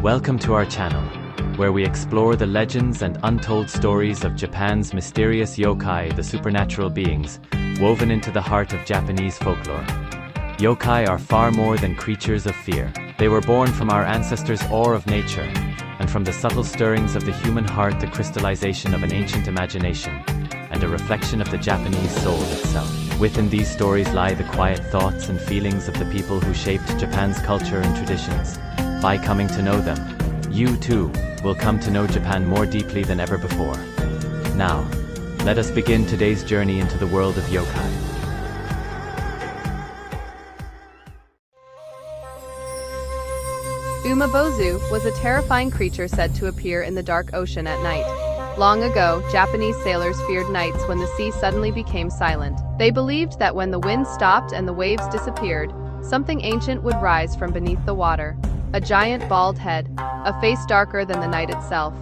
Welcome to our channel, where we explore the legends and untold stories of Japan's mysterious yokai, the supernatural beings, woven into the heart of Japanese folklore. Yokai are far more than creatures of fear. They were born from our ancestors' awe of nature, and from the subtle stirrings of the human heart, the crystallization of an ancient imagination, and a reflection of the Japanese soul itself. Within these stories lie the quiet thoughts and feelings of the people who shaped Japan's culture and traditions. By coming to know them, you too will come to know Japan more deeply than ever before. Now, let us begin today's journey into the world of yokai. Umibozu was a terrifying creature said to appear in the dark ocean at night. Long ago, Japanese sailors feared nights when the sea suddenly became silent. They believed that when the wind stopped and the waves disappeared, something ancient would rise from beneath the water. A giant bald head, a face darker than the night itself,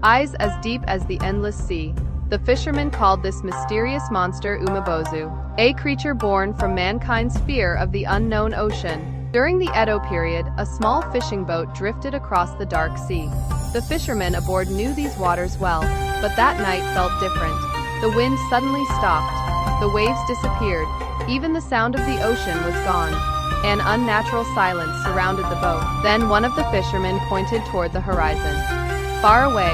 eyes as deep as the endless sea. The fishermen called this mysterious monster Umibozu, a creature born from mankind's fear of the unknown ocean. During the Edo period, a small fishing boat drifted across the dark sea. The fishermen aboard knew these waters well, but that night felt different. The wind suddenly stopped. The waves disappeared. Even the sound of the ocean was gone. An unnatural silence surrounded the boat. Then one of the fishermen pointed toward the horizon. Far away,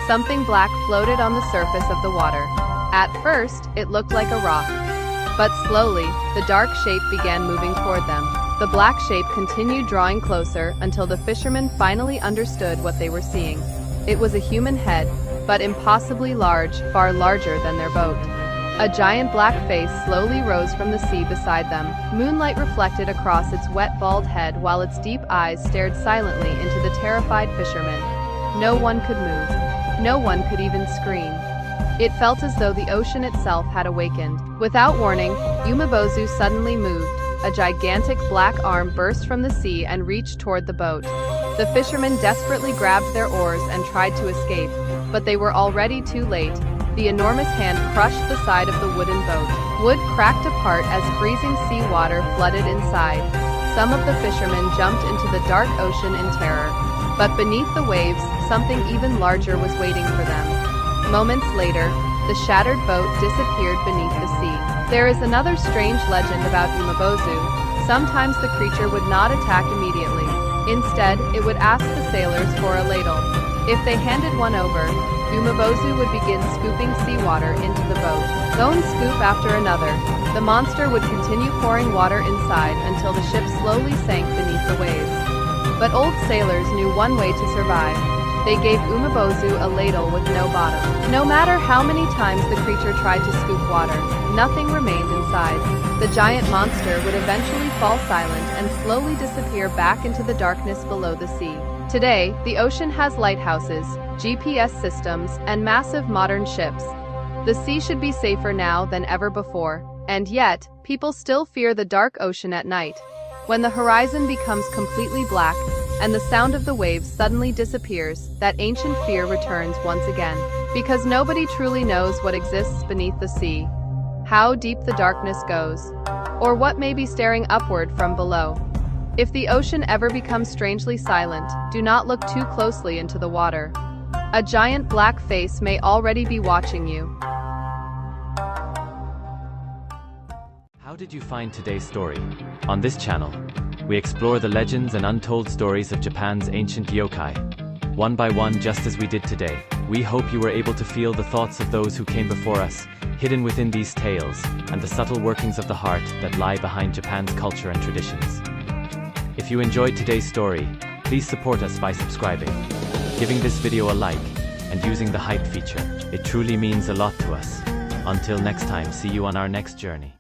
something black floated on the surface of the water. At first, it looked like a rock. But slowly, the dark shape began moving toward them. The black shape continued drawing closer until the fishermen finally understood what they were seeing. It was a human head, but impossibly large, far larger than their boat. A giant black face slowly rose from the sea beside them. Moonlight reflected across its wet bald head while its deep eyes stared silently into the terrified fishermen. No one could move. No one could even scream. It felt as though the ocean itself had awakened. Without warning, Umibozu suddenly moved. A gigantic black arm burst from the sea and reached toward the boat. The fishermen desperately grabbed their oars and tried to escape, but they were already too late. The enormous hand crushed the side of the wooden boat. Wood cracked apart as freezing sea water flooded inside. Some of the fishermen jumped into the dark ocean in terror, but beneath the waves, something even larger was waiting for them. Moments later, the shattered boat disappeared beneath the sea. There is another strange legend about Umibozu. Sometimes the creature would not attack immediately. Instead, it would ask the sailors for a ladle. If they handed one over, Umibozu would begin scooping seawater into the boat. One scoop after another, the monster would continue pouring water inside until the ship slowly sank beneath the waves. But old sailors knew one way to survive. They gave Umibozu a ladle with no bottom. No matter how many times the creature tried to scoop water, nothing remained inside. The giant monster would eventually fall silent and slowly disappear back into the darkness below the sea. Today, the ocean has lighthouses, GPS systems, and massive modern ships. The sea should be safer now than ever before, and yet, people still fear the dark ocean at night. When the horizon becomes completely black, and the sound of the waves suddenly disappears, that ancient fear returns once again. Because nobody truly knows what exists beneath the sea, how deep the darkness goes, or what may be staring upward from below. If the ocean ever becomes strangely silent, do not look too closely into the water. A giant black face may already be watching you. How did you find today's story? On this channel, we explore the legends and untold stories of Japan's ancient yokai. One by one, just as we did today. We hope you were able to feel the thoughts of those who came before us, hidden within these tales, and the subtle workings of the heart that lie behind Japan's culture and traditions. If you enjoyed today's story, please support us by subscribing, giving this video a like, and using the hype feature. It truly means a lot to us. Until next time, see you on our next journey.